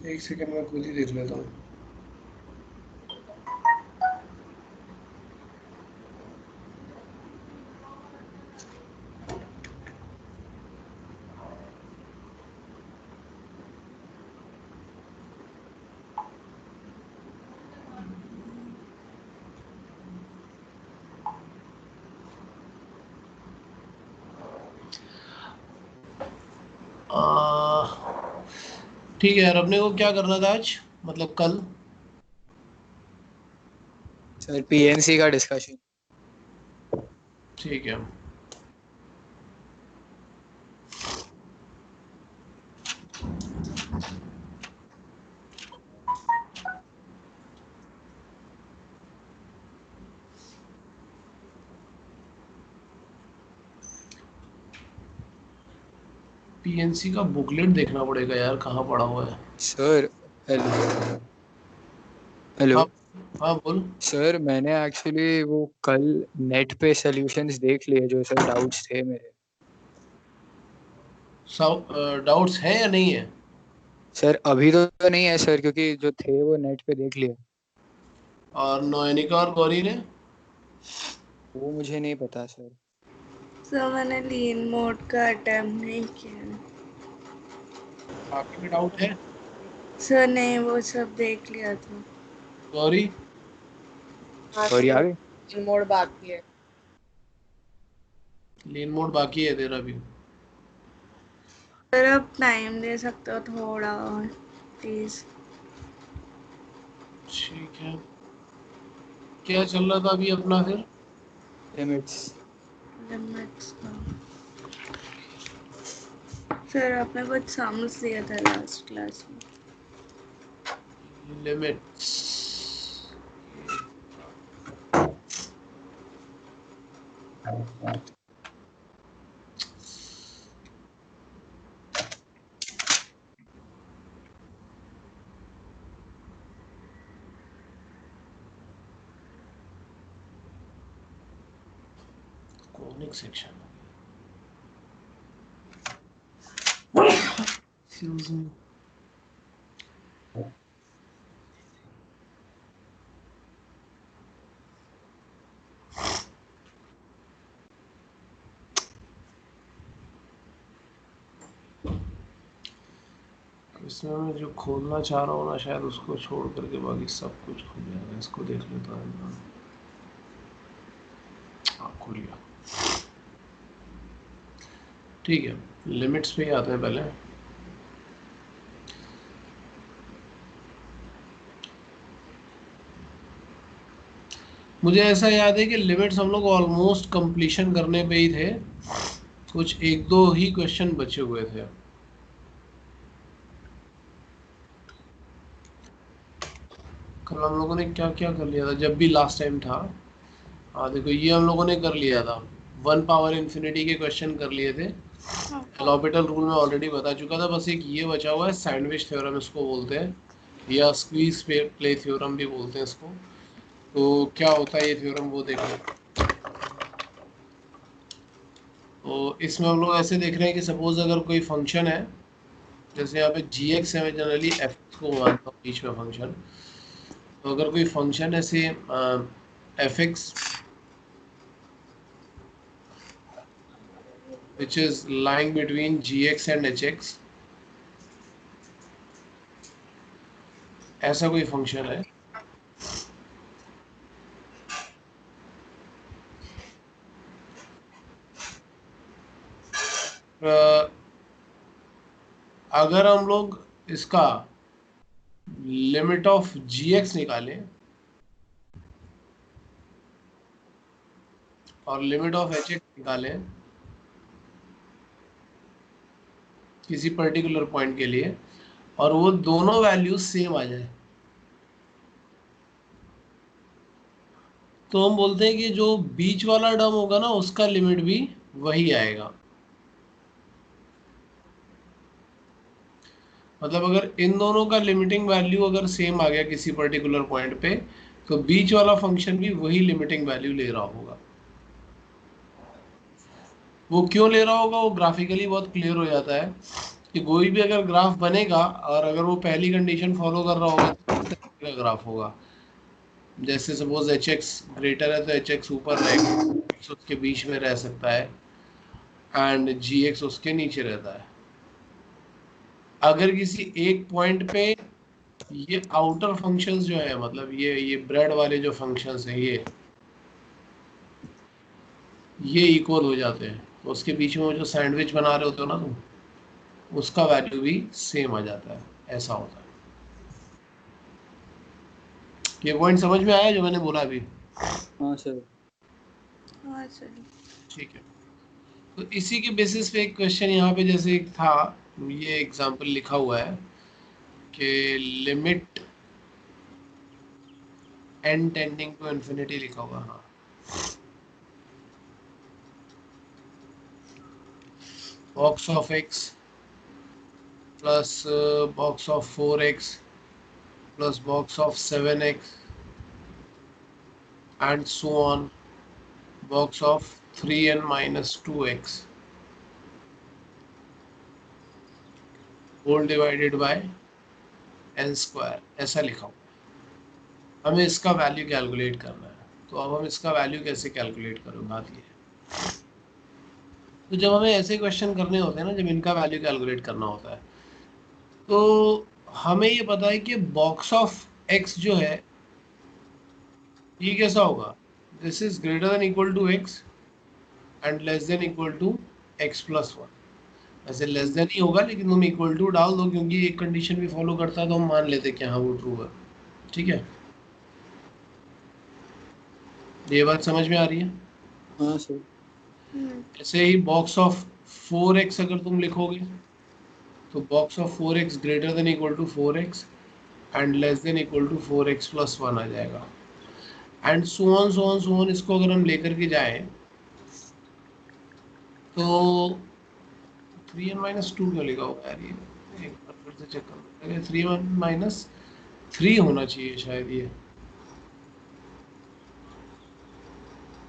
एक सेकंड में खुद ही देख लेता हूँ। ठीक है यार, अपने को क्या करना था आज, मतलब कल? सर पीएनसी का डिस्कशन। ठीक है। पीएनसी का बुकलेट देखना पड़ेगा यार, कहाँ पड़ा हुआ है। Sir hello hello. हाँ। हाँ बोल। सर मैंने एक्चुअली वो कल नेट पे सॉल्यूशंस देख लिए जो सर डाउट्स थे मेरे। डाउट्स हैं या नहीं है? सर अभी तो नहीं है सर, क्योंकि जो थे वो नेट पे देख लिए। और नोएनिका और गौरी ने? वो मुझे नहीं पता सर। सर मैंने लीन मोड का अटेम्प्ट नहीं किया। बाकी में डाउट है? सर नहीं, वो सब देख लिया था। गौरी? हाँ और ये सर, आगे इन मोड बाकी है। लीन मोड बाकी है तेरा भी? सर आप टाइम दे सकते हो थोड़ा और प्लीज। ठीक है। क्या चल रहा था अभी अपना फिर? लिमिट्स। लिमिट्स का सर आपने कुछ समझ दिया था लास्ट क्लास में। Limits. Conic section. Excuse me. इसमें मैं जो खोलना चाह रहा हूँ ना, शायद उसको छोड़ करके बाकी सब कुछ खुल जाएगा। इसको देख लेता हूँ। हाँ, खुल गया। ठीक है, लिमिट्स पे ही आते हैं पहले। मुझे ऐसा याद है कि लिमिट्स हम लोग ऑलमोस्ट कंप्लीशन करने पे ही थे, कुछ एक दो ही क्वेश्चन बचे हुए थे। कल हम लोगों ने क्या क्या कर लिया था जब भी लास्ट टाइम था? हाँ देखो, ये हम लोगों ने कर लिया था, 1 पावर इंफिनिटी के क्वेश्चन कर लिए थे। एलॉपिटल रूल में ऑलरेडी बता चुका था, बस एक ये बचा हुआ है, सैंडविच थ्योरम इसको बोलते हैं, या स्क्वीज प्ले थ्योरम भी बोलते हैं इसको। तो क्या होता है ये थ्योरम, वो देखो। तो इसमें हम लोग ऐसे देख रहे हैं कि सपोज अगर कोई फंक्शन है, जैसे यहाँ पे जी एक्स है, मैं जनरली एफ को मानता हूँ बीच में फंक्शन। तो अगर कोई फंक्शन ऐसे F x which is lying between gx and hx, ऐसा कोई फंक्शन है, अगर हम लोग इसका लिमिट ऑफ gx निकालें और लिमिट ऑफ hx निकालें किसी पर्टिकुलर पॉइंट के लिए, और वो दोनों वैल्यूज सेम आ जाए, तो हम बोलते हैं कि जो बीच वाला टर्म होगा ना उसका लिमिट भी वही आएगा। मतलब अगर इन दोनों का लिमिटिंग वैल्यू अगर सेम आ गया किसी पर्टिकुलर पॉइंट पे, तो बीच वाला फंक्शन भी वही लिमिटिंग वैल्यू ले रहा होगा। वो क्यों ले रहा होगा वो ग्राफिकली बहुत क्लियर हो जाता है। कि कोई भी अगर ग्राफ बनेगा और अगर वो पहली कंडीशन फॉलो कर रहा होगा तो इस तरीके का ग्राफ होगा। जैसे सपोज एच एक्स ग्रेटर है तो एच एक्स ऊपर रहेगा, एक्स उसके बीच में रह सकता है एंड जी एक्स उसके नीचे रहता है। अगर किसी एक पॉइंट पे ये आउटर फंक्शंस जो है, मतलब ये ब्रेड वाले जो फंक्शंस हैं ये इक्वल हो जाते हैं, तो उसके बीच में वो जो सैंडविच बना रहे होते हो ना तुम, उसका वैल्यू भी सेम आ जाता है। ऐसा होता है। ये पॉइंट समझ में आया जो मैंने बोला अभी? हाँ सर। हाँ सर। ठीक है। तो इसी के बेसिस पे एक क्वेश्चन यहाँ पे जैसे एक था, ये एग्जांपल लिखा हुआ है कि limit n tending to infinity लिखा हुआ। हाँ, box of x plus box of 4x plus box of 7x and so on box of 3n minus 2x whole divided by n square, ऐसा लिखा हुआ है। हमें इसका वैल्यू कैलकुलेट करना है। तो अब हम इसका वैल्यू कैसे कैलकुलेट करें, बात ये है। तो जब हमें ऐसे क्वेश्चन करने होते हैं ना, जब इनका वैल्यू कैलकुलेट करना होता है, तो हमें ये पता है कि बॉक्स ऑफ x जो है ये कैसा होगा, this is greater than equal to x and less than equal to x plus 1। वैसे लेस देन ही होगा, लेकिन तुम इक्वल टू डाल दो क्योंकि एक कंडीशन भी फॉलो करता है तो हम मान लेते हैं कि हाँ वो ट्रू है। ठीक है, ये बात समझ में आ रही है? हाँ सर। ऐसे ही बॉक्स ऑफ 4x अगर तुम लिखोगे तो box of 4x greater than equal to 4x and less than equal to 4x plus 1 आ जाएगा। And so on so on so on, इसको अगर हम लेकर के जाएं तो 3n माइनस 2 क्यों लिखा हुआ है यार? ये एक बार फिर से चेक कर लो। 3n माइनस 3 होना चाहिए शायद, ये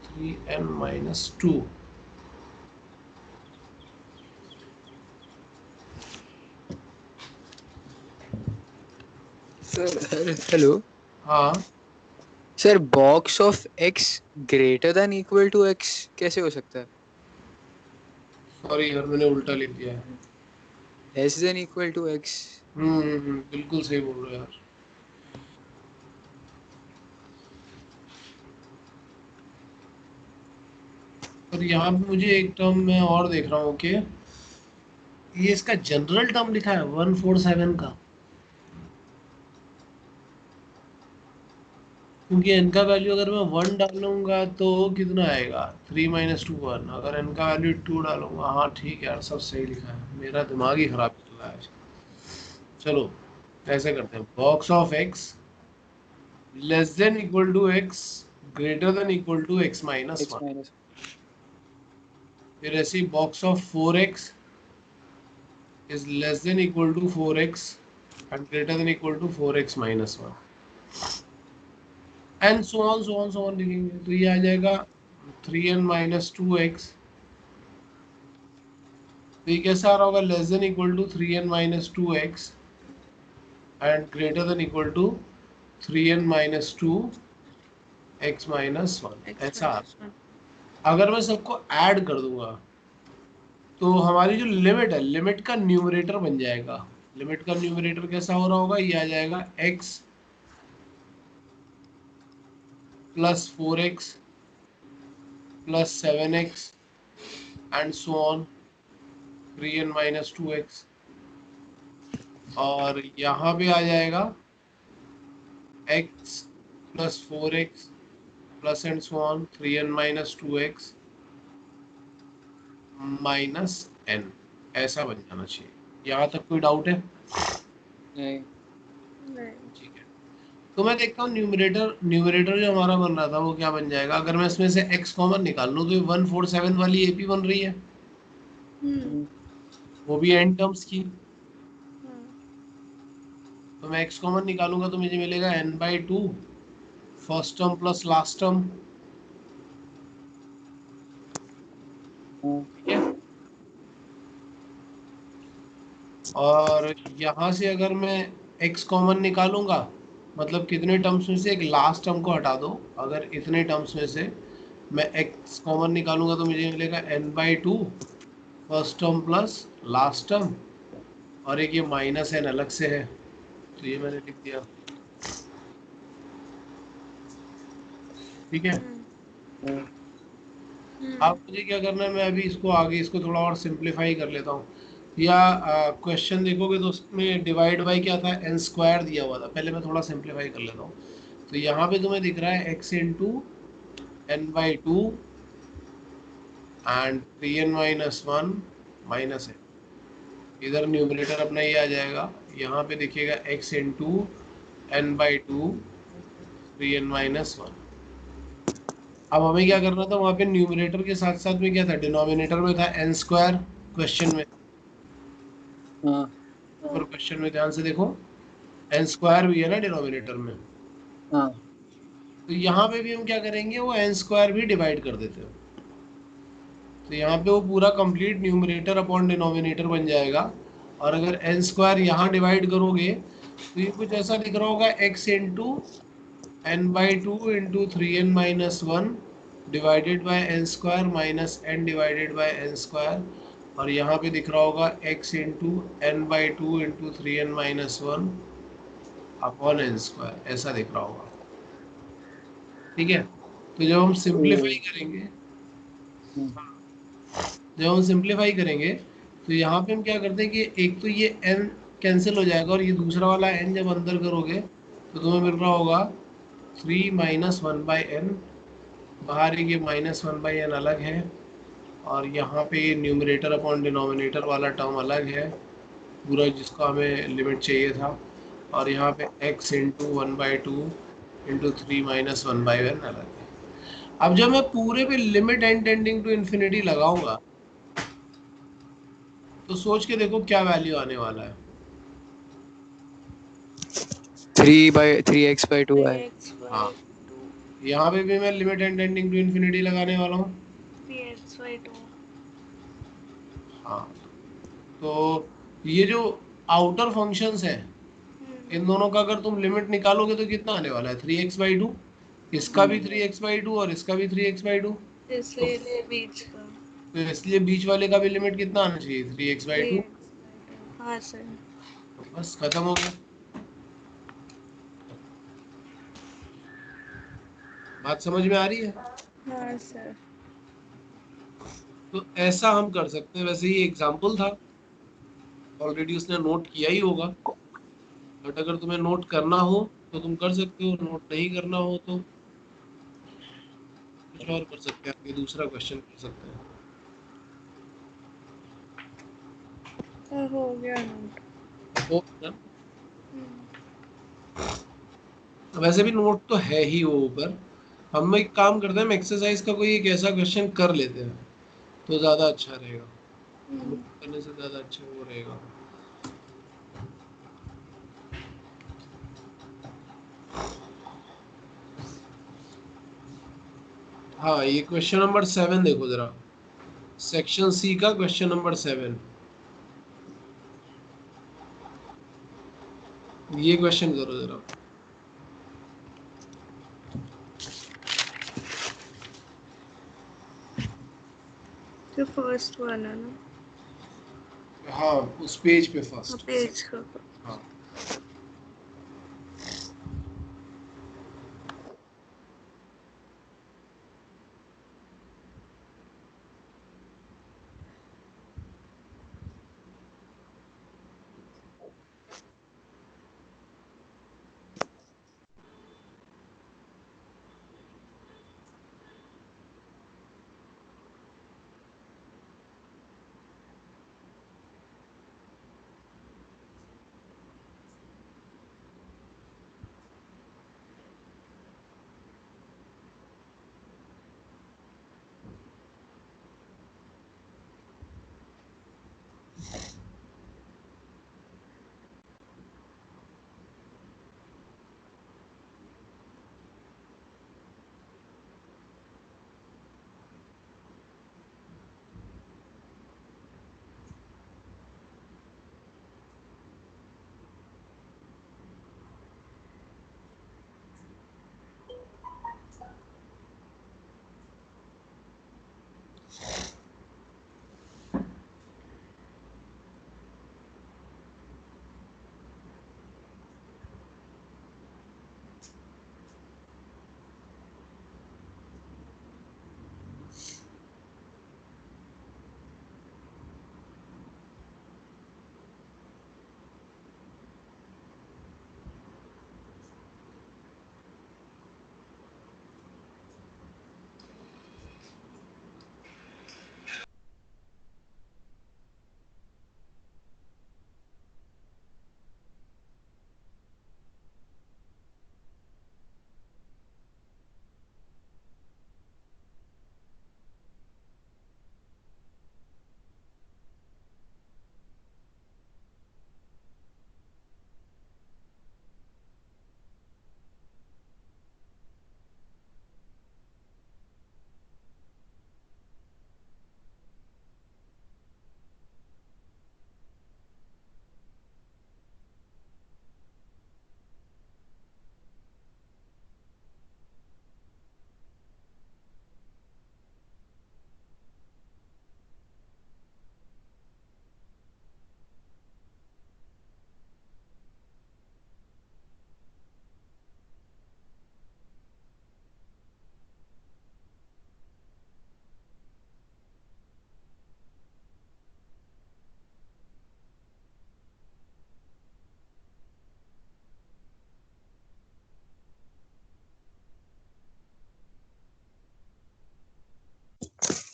3n माइनस 2। Sir hello. हाँ, sir box of x greater than equal to x कैसे हो सकता है? सॉरी यार मैंने उल्टा लिख दिया है। Less than equal to x। बिल्कुल सही बोल रहे हो यार। और यहाँ पे मुझे एक टर्म में और देख रहा हूँ कि ये इसका जनरल टर्म लिखा है 147 का, क्योंकि n का वैल्यू अगर मैं 1 डालूंगा तो कितना आएगा, 3 माइनस 2 1। अगर n का वैल्यू 2 डालूंगा, हाँ ठीक है यार, सब सही लिखा है, मेरा दिमाग ही खराब चल रहा है। चलो ऐसे करते हैं, box of x less than equal to x greater than equal to x minus x 1। Minus. फिर ऐसे ही box of 4x is less than equal to 4x and greater than equal to 4x minus 1 and so on लिखेंगे तो ये आ जाएगा 3n minus 2x। तो ये कैसा आ रहा होगा, less than equal to 3n minus 2x and greater than equal to 3n minus 2x minus 1, X ऐसा आ minus रहा। 1. अगर मैं सबको ऐड कर दूंगा तो हमारी जो लिमिट है, लिमिट का न्यूमरेटर बन जाएगा। लिमिट का न्यूमरेटर कैसा हो रहा होगा, ये आ जाएगा x plus 4x plus 7x and so on 3n minus 2x। और यहाँ पे आ जाएगा x plus 4x plus and so on 3n minus 2x minus n, ऐसा बन जाना चाहिए। यहाँ तक कोई डाउट है? नहीं। नहीं. ठीक है, तो मैं देखता हूँ न्यूमरेटर न्यूमरेटर जो हमारा बन रहा था वो क्या बन जाएगा। अगर मैं इसमें से x कॉमन निकाल लूँ तो ये 147 वाली AP बन रही है, हम्म. वो भी n टर्म्स की। हाँ. तो मैं x कॉमन निकालूंगा तो मुझे मिलेगा n/2 first term plus last term. हाँ। ठीक है, और यहाँ से अगर मैं x कॉमन निकालूंगा, मतलब कितने टर्म्स में से एक लास्ट टर्म को हटा दो, अगर इतने टर्म्स में से मैं x कॉमन निकालूंगा तो मुझे मिलेगा n/2 first term plus last term, और एक ये माइनस n अलग से है, तो ये मैंने लिख दिया। ठीक है। अब मुझे क्या करना है, मैं अभी इसको आगे इसको थोड़ा और सिंप्लीफाई कर लेता हूँ। या क्वेश्चन देखोगे तो उसमें डिवाइड बाई क्या था, एन स्क्वायर दिया हुआ था। पहले मैं थोड़ा सिंप्लीफाई कर लेता हूँ। तो यहाँ पे तुम्हें दिख रहा है x into n/2 and 3n-1 minus है। इधर न्यूमरेटर अपना ये आ जाएगा, यहाँ पे देखिएगा x इंटू n/2 3n-1। अब हमें क्या करना था, वहाँ पे न्यूमरेटर के साथ साथ में क्या था, डिनोमिनेटर में था एन स्क्वायर क्वेश्चन में। हाँ ऊपर क्वेश्चन में ध्यान से देखो, एन स्क्वायर भी है ना डिनोमिनेटर में। हाँ तो यहाँ पे भी हम क्या करेंगे, वो एन स्क्वायर भी डिवाइड कर देते हैं। तो यहाँ पे वो पूरा कंप्लीट न्यूमरेटर अपॉन डिनोमिनेटर बन जाएगा। और अगर एन स्क्वायर यहाँ डिवाइड करोगे तो ये कुछ ऐसा दिख रहा होगा, x into n/2 into 3n-1 divided by n square minus n divided by n square. और यहाँ पे दिख रहा होगा x into n/2 into 3n-1 upon n square, ऐसा दिख रहा होगा। ठीक है। तो जब हम सिंप्लीफाई करेंगे, तो यहाँ पे हम क्या करते हैं कि एक तो ये n कैंसिल हो जाएगा, और ये दूसरा वाला n जब अंदर करोगे तो तुम्हें मिल रहा होगा 3-1/n। बाहर एक ये -1/n अलग है, और यहाँ पे ये न्यूमरेटर अपॉन डिनोमिनेटर वाला टर्म अलग है पूरा, जिसका हमें लिमिट चाहिए था। और यहाँ पे x इंटू 1/2 इंटू 3-1/n अलग है। अब जब मैं पूरे पे limit n tending to infinity लगाऊंगा तो सोच के देखो क्या वैल्यू आने वाला है। 3/3x/2 है। 3x/2 हाँ, यहाँ पे भी मैं limit n tending to infinity लगाने वाला हूँ। 3x/2 हाँ, तो ये जो आउटर फंक्शंस है, इन दोनों का अगर तुम लिमिट निकालोगे तो कितना आने वाला है, 3x/2। इसका भी 3x/2 और इसका भी 3x/2। तो इसलिए बीच का इसलिए बीच वाले का भी लिमिट कितना आना चाहिए, 3x/2। 3x/2 हाँ सर। बस खत्म हो गया। बात समझ में आ रही है। हाँ सर। तो ऐसा हम कर सकते हैं। वैसे ये एग्जाम्पल था, ऑलरेडी उसने नोट किया ही होगा, बट अगर तुम्हें नोट करना हो तो तुम कर सकते हो, नोट नहीं करना हो तो कुछ और कर सकते हैं, आगे दूसरा क्वेश्चन कर सकते हैं। हो गया नोट। हो गया ना? वैसे भी नोट तो है ही वो ऊपर। हम एक काम करते हैं, हम एक्सरसाइज का कोई एक ऐसा क्वेश्चन कर लेते हैं तो ज़्यादा अच्छा रहेगा, नोट करने से ज़्यादा अच्छा वो रहेगा। हाँ, ये क्वेश्चन नंबर 7 देखो जरा, सेक्शन सी का क्वेश्चन नंबर 7। ये क्वेश्चन करो जरा। जो फर्स्ट वाला ना, हाँ, उस पेज पे हाँ फर्स्ट। पेज का। हाँ,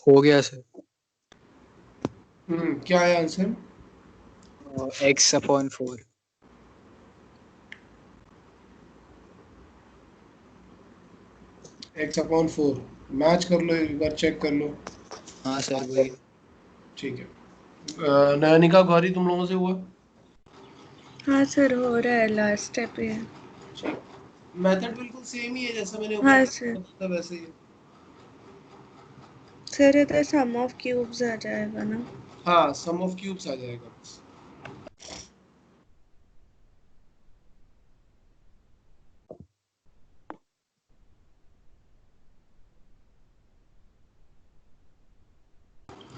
हो गया सर। क्या है आंसर? x/4। x/4 मैच कर लो, एक बार चेक कर लो। हाँ सर वही। ठीक है। नयनिका, गौरी, तुम लोगों से हुआ? हाँ सर, हो रहा है, लास्ट स्टेप ही है। ठीक। मेथड बिल्कुल सेम ही है जैसा मैंने हाँ ऊपर सर। बताया था वैसे ही है। सर इधर सम ऑफ क्यूब्स आ जाएगा ना? हाँ, सम ऑफ क्यूब्स आ जाएगा बस।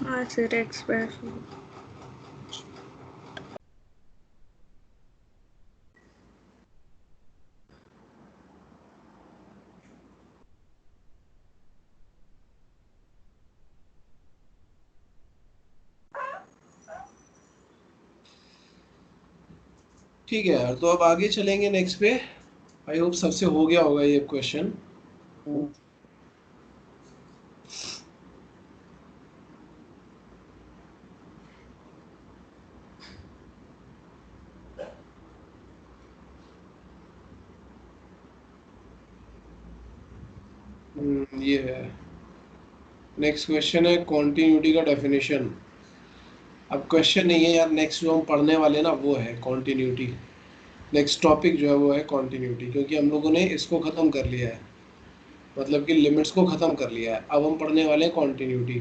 हाँ सर, x/4। ठीक है यार, तो अब आगे चलेंगे नेक्स्ट पे। आई होप सबसे हो गया होगा ये क्वेश्चन। ये है नेक्स्ट क्वेश्चन है कॉन्टिन्यूटी का डेफिनेशन। अब क्वेश्चन नहीं है यार, नेक्स्ट जो हम पढ़ने वाले ना वो है कॉन्टिन्यूटी। नेक्स्ट टॉपिक जो है वो है कॉन्टिन्यूटी, क्योंकि हम लोगों ने इसको ख़त्म कर लिया है, मतलब कि लिमिट्स को ख़त्म कर लिया है। अब हम पढ़ने वाले हैं कॉन्टिन्यूटी।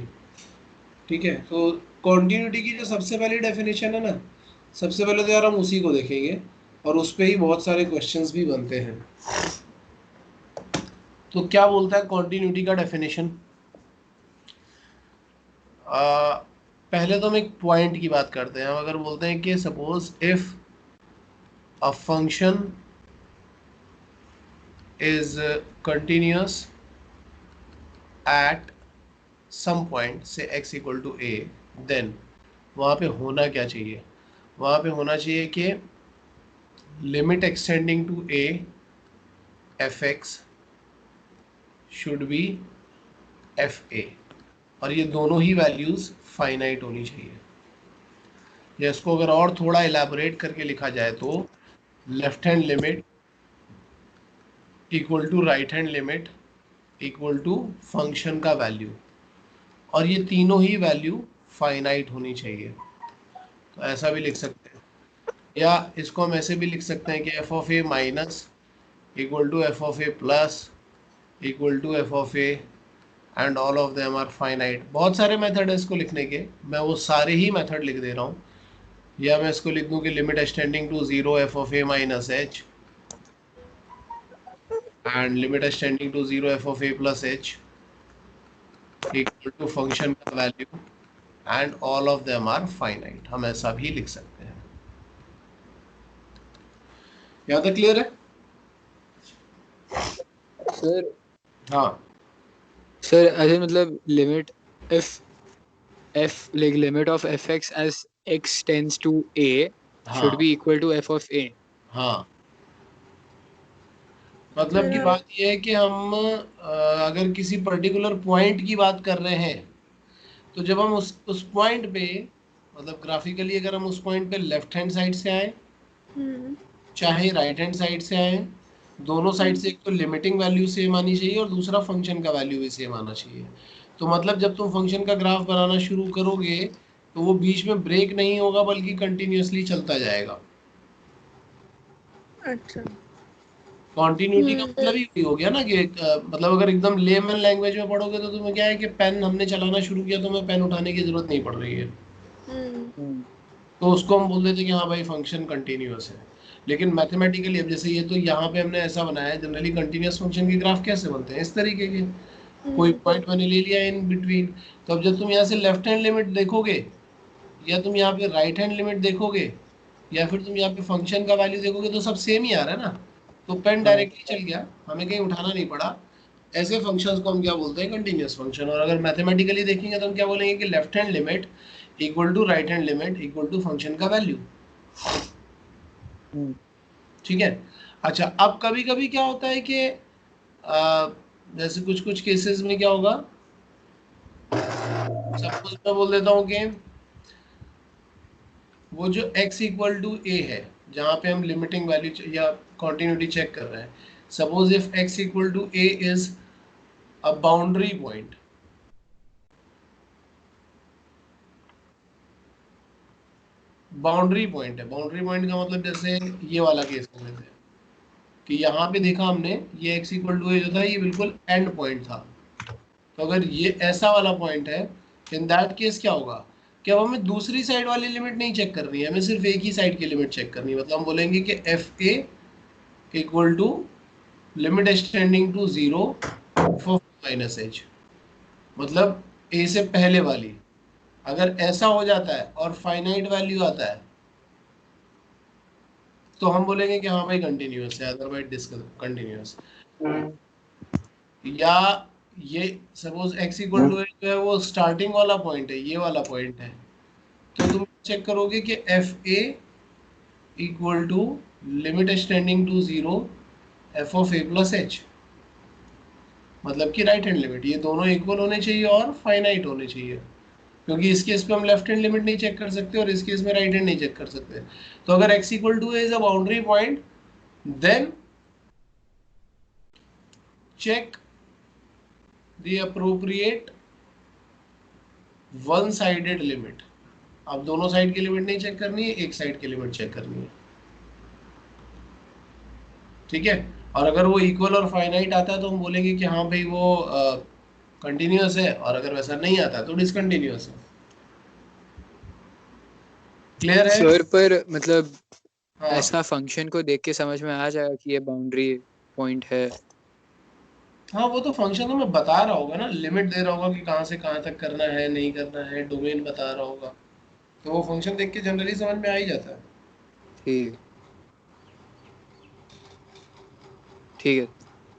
ठीक है, तो कॉन्टिन्यूटी की जो सबसे पहली डेफिनेशन है ना, सबसे पहले तो यार हम उसी को देखेंगे और उस पे ही बहुत सारे क्वेश्चंस भी बनते हैं। तो क्या बोलता है कॉन्टिन्यूटी का डेफिनेशन? पहले तो हम एक पॉइंट की बात करते हैं। हम अगर बोलते हैं कि suppose if a function is continuous at some point से x equal to a, then वहाँ पे होना क्या चाहिए? वहाँ पे होना चाहिए कि limit extending to a fx should be fa, और ये दोनों ही वैल्यूज फाइनाइट होनी चाहिए। या इसको अगर और थोड़ा इलेबोरेट करके लिखा जाए तो left hand limit equal to right hand limit equal to function का वैल्यू, और ये तीनों ही वैल्यू फाइनाइट होनी चाहिए। तो ऐसा भी लिख सकते हैं, या इसको हम ऐसे भी लिख सकते हैं कि f of A minus equal to f of A plus equal to f of a and all of them are finite. बहुत सारे मेथड है इसको लिखने के, मैं वो सारे ही मेथड लिख दे रहा हूँ। या मैं इसको लिख दूँ कि limit extending to zero F of A minus H and limit extending to zero F of A plus H equal to function का value and all of them are finite. हम ऐसा भी लिख सकते हैं। यहाँ तक क्लियर है? सर हाँ सर ऐसे मतलब limit f limit of fx as x tends to a should हाँ be equal to f of a। हाँ, मतलब सर की आप बात ये है कि हम अगर किसी पर्टिकुलर पॉइंट की बात कर रहे हैं, तो जब हम उस पॉइंट पे, मतलब ग्राफिकली अगर हम उस पॉइंट पे लेफ्ट हैंड साइड से आए चाहे राइट हैंड साइड से आए, दोनों साइड से एक तो लिमिटिंग वैल्यू सेम आनी चाहिए और दूसरा फंक्शन का वैल्यू भी सेम आना चाहिए। तो मतलब जब तुम फंक्शन का ग्राफ बनाना शुरू करोगे तो वो बीच में ब्रेक नहीं होगा बल्कि कंटिन्यूअसली चलता जाएगा। अच्छा। कॉन्टिन्यूटी का मतलब ही हो गया ना कि मतलब अगर एकदम लेमन लैंग्वेज में पढ़ोगे तो तुम्हें क्या है कि पेन हमने चलाना शुरू किया तो हमें पेन उठाने की जरूरत नहीं पड़ रही है, तो उसको हम बोल देते कि हाँ भाई फंक्शन कंटिन्यूअस है। लेकिन मैथमेटिकली अब जैसे ये तो यहाँ पे हमने ऐसा बनाया है, जनरली कंटिन्यूअस फंक्शन के ग्राफ कैसे बनते हैं? इस तरीके के, कोई पॉइंट मैंने ले लिया इन बिटवीन। तो अब जब तुम यहाँ से लेफ्ट हैंड लिमिट देखोगे या तुम यहाँ पे राइट हैंड लिमिट देखोगे या फिर तुम यहाँ पे फंक्शन का वैल्यू देखोगे तो सब सेम ही आ रहा है ना, तो पेन डायरेक्टली चल गया, हमें कहीं उठाना नहीं पड़ा। ऐसे फंक्शंस को हम क्या बोलते हैं? Continuous function. और अगर मैथमेटिकली देखेंगे तो हम क्या बोलेंगे कि left hand limit equal to right hand limit equal to function का वैल्यू। ठीक है। अच्छा, अब कभी कभी क्या होता है कि जैसे कुछ कुछ केसेस में क्या होगा सपोज मैं बोल देता हूँ कि वो जो x इक्वल टू a है, जहाँ पे हम लिमिटिंग वैल्यू या कॉन्टिन्यूटी चेक कर रहे हैं, suppose if x equal to a is a boundary point, boundary point है, बाउंड्री पॉइंट का मतलब जैसे ये वाला केस कर लेते हैं कि यहाँ पे देखा हमने ये x इक्वल टू a जो था ये बिल्कुल एंड पॉइंट था, तो अगर ये ऐसा वाला पॉइंट है, इन दैट केस क्या होगा कि अब हमें दूसरी साइड वाली लिमिट नहीं चेक करनी है, हमें सिर्फ एक ही साइड की लिमिट चेक करनी है। मतलब हम बोलेंगे कि f a equal to limit extending to 0 for minus h, मतलब ए से पहले वाली। अगर ऐसा हो जाता है और फाइनाइट वैल्यू आता है तो हम बोलेंगे कि हाँ भाई कंटिन्यूअस है, अदरवाइज डिसकंटिन्यूअस। या ये सपोज x इक्वल टू जो है वो स्टार्टिंग वाला पॉइंट है, ये वाला पॉइंट है, तो तुम चेक करोगे कि f a equal to limit extending to 0 f of A plus h, मतलब कि राइट हैंड लिमिट, ये दोनों इक्वल होने चाहिए और फाइनाइट होने चाहिए, क्योंकि इस केस पे हम लेफ्ट हैंड लिमिट नहीं चेक कर सकते और इस केस में राइट हैंड नहीं चेक कर सकते। तो अगर x equal to is a boundary point, then check the appropriate one sided limit. आप दोनों साइड की लिमिट नहीं चेक करनी है, एक साइड की लिमिट चेक करनी है, ठीक है। और अगर वो इक्वल और फाइनाइट आता है तो हम बोलेंगे कि हाँ भाई वो कंटिन्यूअस है, और अगर वैसा नहीं आता तो डिसकंटिन्यूअस है। क्लियर है? सर पर मतलब हाँ ऐसा फंक्शन को देख के समझ में आ जाएगा कि ये बाउंड्री पॉइंट है। हाँ, वो तो फंक्शन तो मैं बता रहा होगा ना, लिमिट दे रहा होगा कि कहाँ से कहाँ तक करना है नहीं करना है, डोमेन बता रहा होगा, तो वो फंक्शन देख के जनरली समझ में आ ही जाता है। ठीक ठीक है।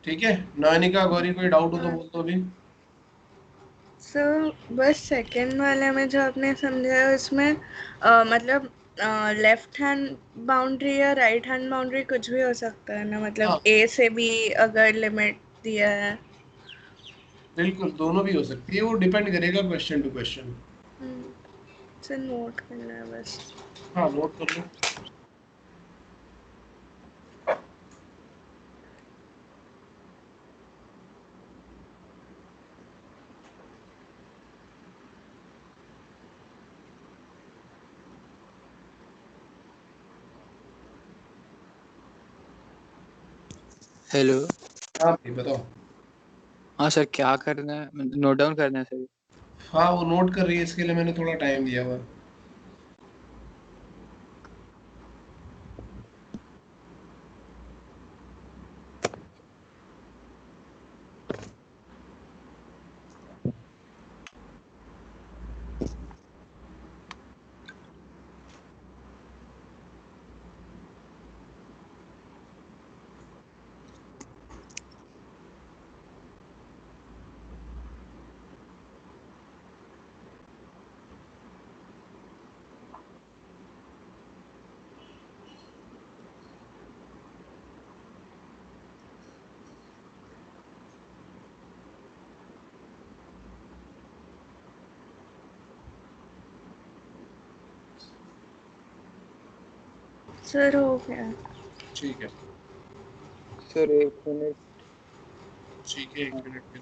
ठीक है नयनिका, गौरी कोई डाउट हो तो बोल दो अभी। सर बस सेकंड वाले में जो आपने समझाया उसमें मतलब लेफ्ट हैंड बाउंड्री या राइट हैंड बाउंड्री कुछ भी हो सकता है ना, हाँ मतलब ए से भी अगर लिमिट दिया है। बिल्कुल, दोनों भी हो सकती है, वो डिपेंड करेगा क्वेश्चन टू क्वेश्चन। सर नोट करना है बस। हाँ नोट कर लो। हेलो। हाँ भाई बताओ। हाँ सर, क्या करना है, नोट डाउन करना है सर? हाँ वो नोट कर रही है, इसके लिए मैंने थोड़ा टाइम दिया हुआ है। सर हो गया। ठीक है सर एक मिनट। ठीक है, 1 मिनट के।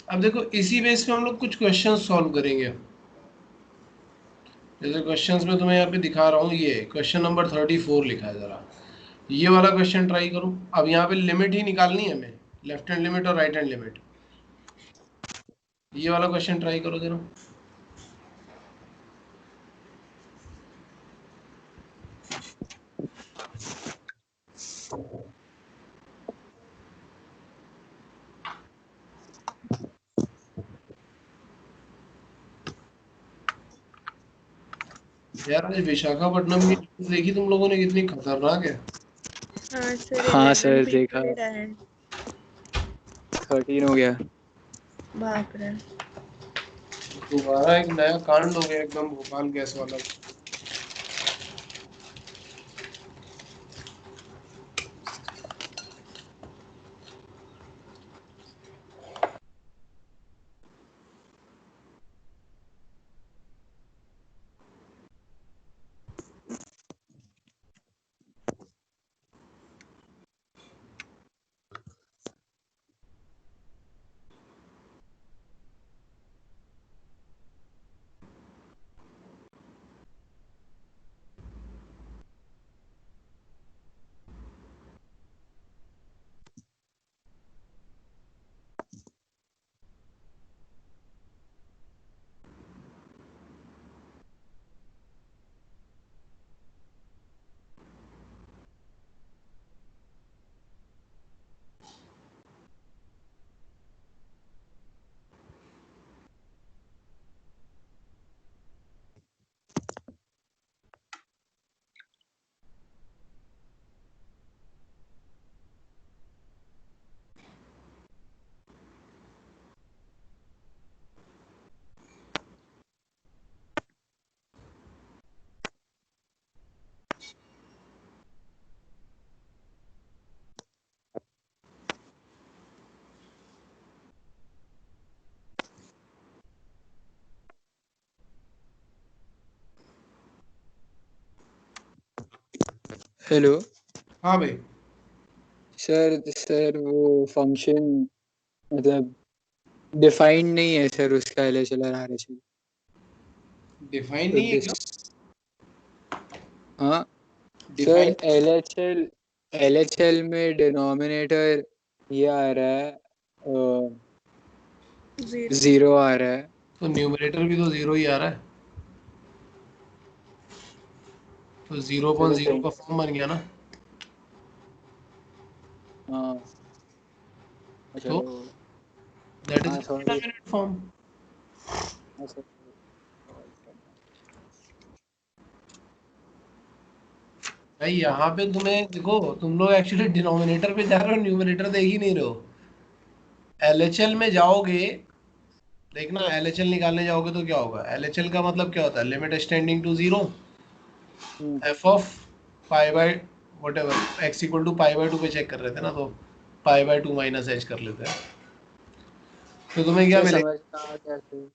अब देखो इसी बेस पे हम लोग कुछ क्वेश्चन सॉल्व करेंगे। जैसे क्वेश्चंस में तुम्हें यहाँ पे दिखा रहा हूँ, ये क्वेश्चन नंबर 34 लिखा है, जरा ये वाला क्वेश्चन ट्राई करो। अब यहाँ पे लिमिट ही निकालनी है हमें, लेफ्ट हैंड लिमिट और राइट हैंड लिमिट। ये वाला क्वेश्चन ट्राई करो जरा। यार आज विशाखापट्टनम की न्यूज़ देखी तुम लोगों ने, कितनी खतरनाक है। सर हाँ 11 सर देखा, people died। 13 हो गया। बाप रे। दोबारा एक नया कांड हो गया एकदम भोपाल गैस वाला। हेलो हाँ भाई। सर वो फंक्शन मतलब डिफाइंड नहीं है सर उसका LHL और RHL। डिफाइन तो नहीं है दिस क्यों? हाँ सर डिफाइन LHL में डिनोमिनेटर ये आ रहा है जीरो। 0 आ रहा है। तो न्यूमरेटर भी तो जीरो ही आ रहा है, तो जीरो चलो पॉइंट जीरो सही। का फॉर्म बन गया ना। हाँ तो चलो। दैट इज हाँ सॉरी। Indeterminate form. हाँ सर। भाई यहाँ पे तुम्हें देखो, तुम लोग एक्चुअली डिनोमिनेटर पे जा रहे हो, न्यूमरेटर देख ही नहीं रहे हो। एलएचएल में जाओगे, देखना एलएचएल निकालने जाओगे तो क्या होगा। एलएचएल का मतलब क्या होता है, limit extending to zero F of pi by whatever x equal to pi by two पे चेक कर रहे थे ना, तो pi by two minus h कर लेते हैं। तो तुम्हें क्या सर मिलेगा? समझ में आ गया सर।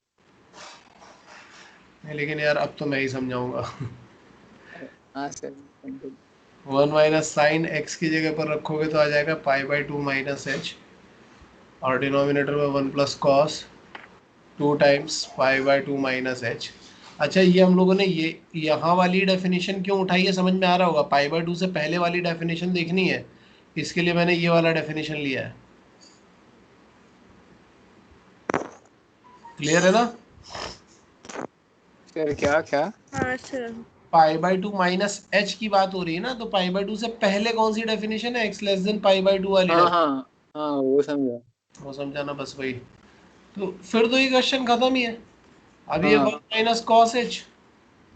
नहीं, लेकिन यार अब तो मैं ही समझाऊंगा। हाँ sir continue। One minus sine x की जगह पर रखोगे तो आ जाएगा पाई बाई टू माइनस एच, और डिनोमिनेटर में one plus cos two times pi by two minus H. अच्छा, ये हम लोगों ने ये यहाँ वाली डेफिनेशन क्यों उठाई है, समझ में आ रहा होगा। पाई बाई टू से पहले वाली डेफिनेशन देखनी है, इसके लिए मैंने ये वाला डेफिनेशन लिया है। क्लियर है ना? सर क्या क्या? हाँ sir. Pi by two minus H की बात हो रही है ना, तो पाई बाई टू से पहले कौन सी डेफिनेशन है, x less than pi by to वाली हाँ डेफिनेशन। हाँ हाँ वो समझा। वो समझाना बस वही। तो फिर तो ये क्वेश्चन खत्म ही है। अब ये वन हाँ माइनस कॉस एच,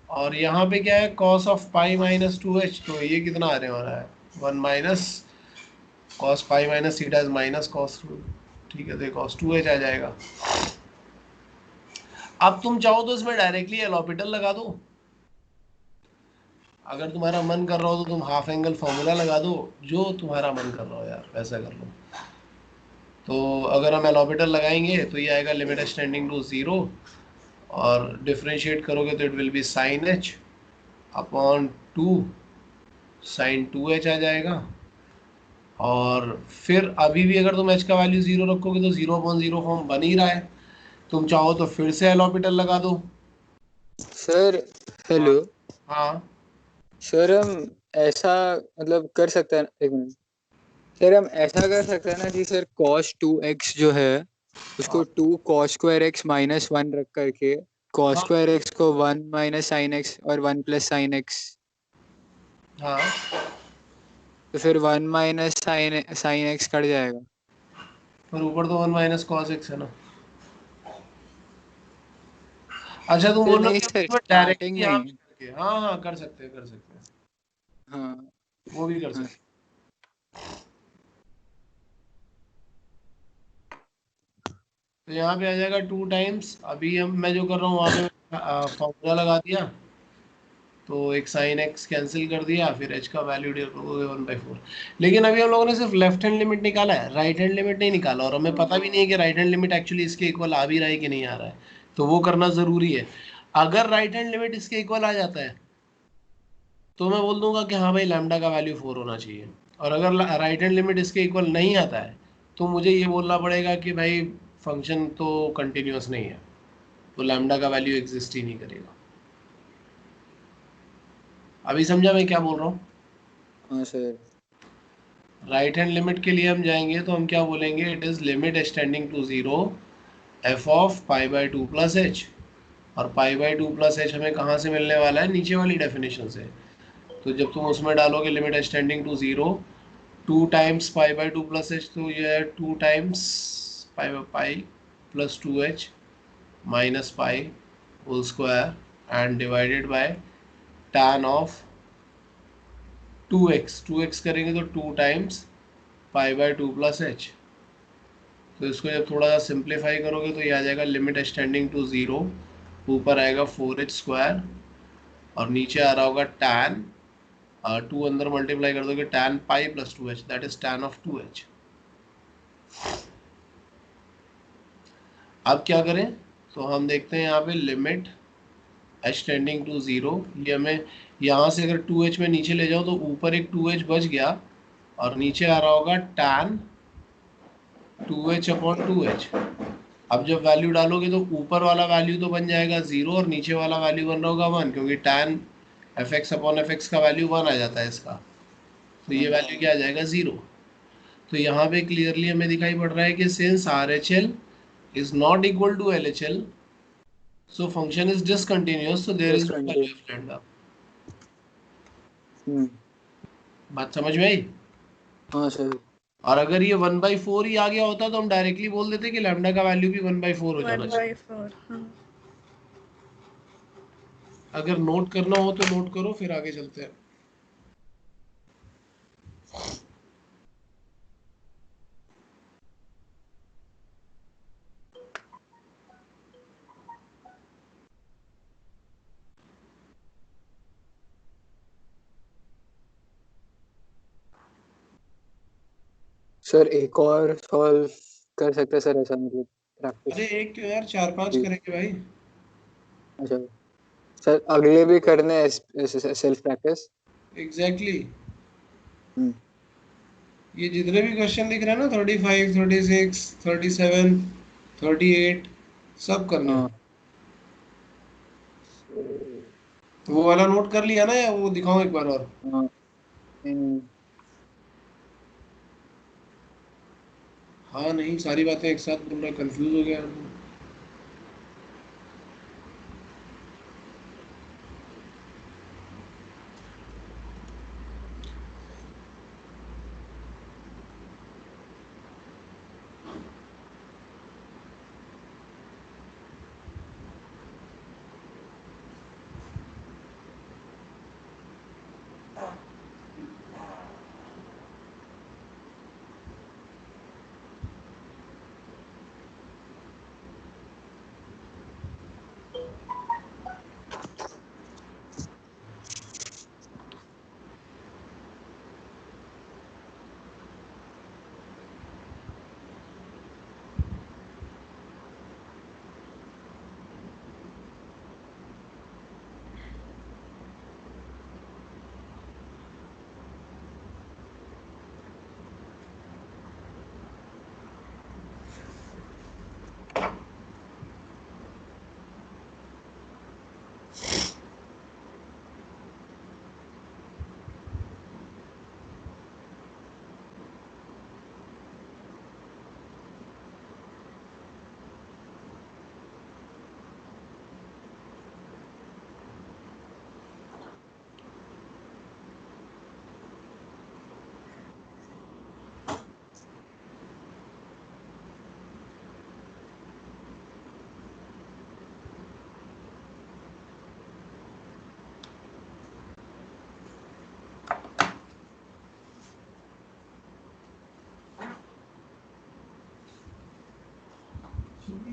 और यहाँ पे क्या है, cos of pi minus two H, तो ये कितना आने वाला है, one minus cos pi minus theta is minus cos two. ठीक है, तो कॉस टू एच आ जाएगा। अब तुम चाहो तो इसमें डायरेक्टली एल हॉस्पिटल लगा दो, अगर तुम्हारा मन कर रहा हो तो तुम हाफ एंगल फॉर्मूला लगा दो, जो तुम्हारा मन कर रहा हो यार वैसा कर लो। तो अगर हम एल हॉस्पिटल लगाएंगे तो ये आएगा लिमिट एक्सटेंडिंग टू जीरो, और डिफरेंशिएट करोगे तो it will be sine H upon two sine two H आ जाएगा। और फिर अभी भी अगर तुम एच का वैल्यू जीरो रखोगे तो जीरो अपॉन जीरो फॉर्म बन ही रहा है। तुम चाहो तो फिर से एल हॉस्पिटल लगा दो। सर हाँ। हेलो। हाँ। सर हम ऐसा मतलब कर सकते हैं, एक मिनट। सर हम ऐसा कर सकते हैं ना कि सर cos 2x जो है उसको हाँ। 2 cos square x minus one रख करके cos हाँ। स्क्वायर x को 1 माइनस साइन x और 1 प्लस साइन x। हाँ। तो फिर 1 माइनस साइन x कट जाएगा। पर ऊपर तो वन माइनस कॉस एक्स है ना। अच्छा, तुम सर बोल रहे नहीं हो सर कि स्टार्टिंग डायरेक्टली में यहाँ ही। पे करके, हाँ हाँ कर सकते हैं, कर सकते हैं, हाँ वो भी कर हाँ। सकते हैं। तो यहाँ पे आ जाएगा 2 टाइम्स, अभी हम मैं जो कर रहा हूँ वहाँ पे फॉर्मूला लगा दिया, तो एक साइन एक्स कैंसिल कर दिया, फिर एच का वैल्यू रखोगे 1/4। लेकिन अभी हम लोगों ने सिर्फ लेफ्ट हैंड लिमिट निकाला है, राइट हैंड लिमिट नहीं निकाला, और हमें पता भी नहीं है कि राइट हैंड लिमिट एक्चुअली इसके इक्वल आ भी रहा है कि नहीं आ रहा है, तो वो करना ज़रूरी है। अगर राइट हैंड लिमिट इसके इक्वल आ जाता है तो मैं बोल दूंगा कि हाँ भाई लैम्डा का वैल्यू 4 होना चाहिए, और अगर राइट हैंड लिमिट इसके इक्वल नहीं आता है तो मुझे ये बोलना पड़ेगा कि भाई फंक्शन तो कंटिन्यूस नहीं है, तो लैम्डा का वैल्यू एग्जिस्ट ही नहीं करेगा। अभी समझा मैं क्या बोल रहा हूँ? हाँ सर। राइट हैंड लिमिट के लिए हम जाएंगे तो हम क्या बोलेंगे, it is limit extending to 0 f of pi by 2 plus h, और पाई बाई 2 प्लस एच हमें कहाँ से मिलने वाला है, नीचे वाली डेफिनेशन से। तो जब तुम उसमें डालोगे limit extending to 0 2 times pi by 2 plus h, तो ये है 2 times pi plus 2h minus pi whole square and divided by tan of 2x करेंगे तो 2 times pi by 2 plus h. तो इसको जब थोड़ा सा सिंप्लीफाई करोगे तो ये आ जाएगा लिमिट एक्सटेंडिंग टू 0, ऊपर आएगा 4h स्क्वायर और नीचे आ रहा होगा tan 2 अंदर मल्टीप्लाई कर दोगे tan pi plus 2h, that is tan of 2h। अब क्या करें, तो हम देखते हैं यहाँ पे लिमिट एक्सटेंडिंग टू 0, ये हमें यहाँ से अगर 2h में नीचे ले जाओ तो ऊपर एक 2h बच गया और नीचे आ रहा होगा tan 2h अपॉन 2h। अब जब वैल्यू डालोगे तो ऊपर वाला वैल्यू तो बन जाएगा 0 और नीचे वाला वैल्यू बन रहा होगा 1, क्योंकि tan fx अपॉन fx का वैल्यू 1 आ जाता है इसका, तो ये वैल्यू क्या आ जाएगा 0। तो यहाँ पे क्लियरली हमें दिखाई पड़ रहा है कि since RHL is not equal to LHL, so function is discontinuous, so there is no value discontinuous. of lambda। हम्म। बात समझ में आई? हाँ सर। और अगर ये 1/4 ही आ गया होता तो हम डायरेक्टली बोल देते कि लैम्डा का वैल्यू भी 1/4 हो जाना चाहिए। 1/4 हाँ। अगर नोट करना हो तो नोट करो, फिर आगे चलते हैं। सर एक और सॉल्व कर सकते हैं सर, ऐसा मतलब प्रैक्टिस? अरे एक क्यों यार, 4-5 जी। करेंगे भाई। अच्छा सर, अगले भी करने हैं सेल्फ प्रैक्टिस? एग्जैक्टली हम्म। ये जितने भी क्वेश्चन दिख रहे हैं ना 35, 36, 37, 38 सब करने हैं। हाँ। तो वो वाला नोट कर लिया ना, या वो दिखाऊं एक बार और? हाँ। हम्म। हाँ नहीं, सारी बातें एक साथ बोल रहा, कंफ्यूज हो गया।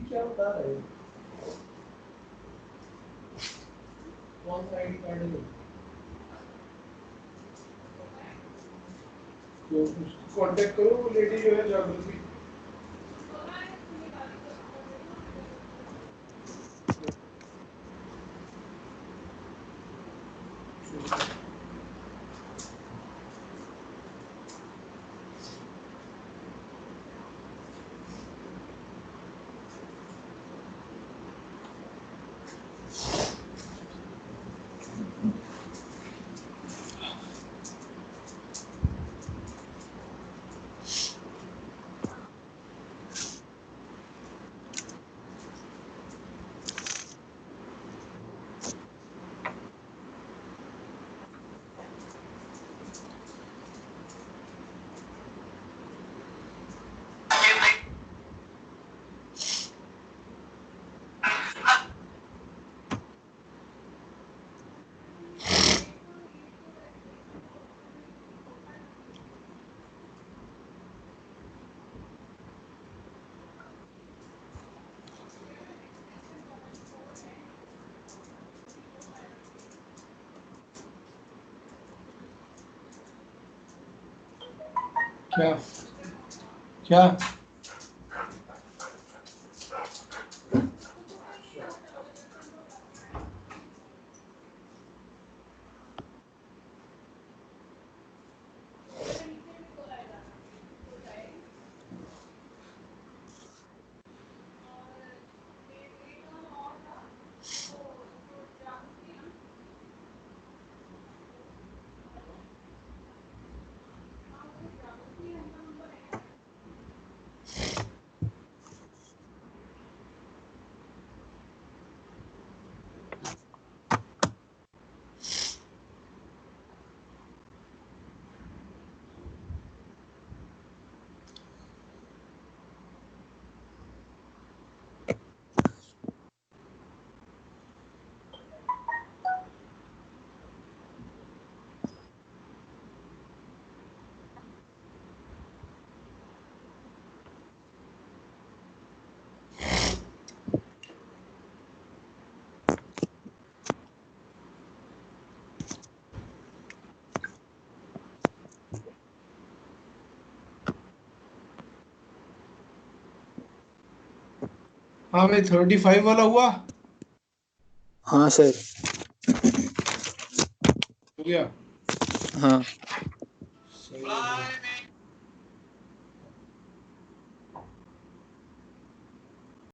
क्या बता रहे हो? कौन सा आईडी कार्ड है? तो कांटेक्ट करो वो लेडी जो है ज्योग्राफी। क्या क्या हाँ भाई 35 वाला हुआ? हाँ सर। हो गया? हाँ सही है।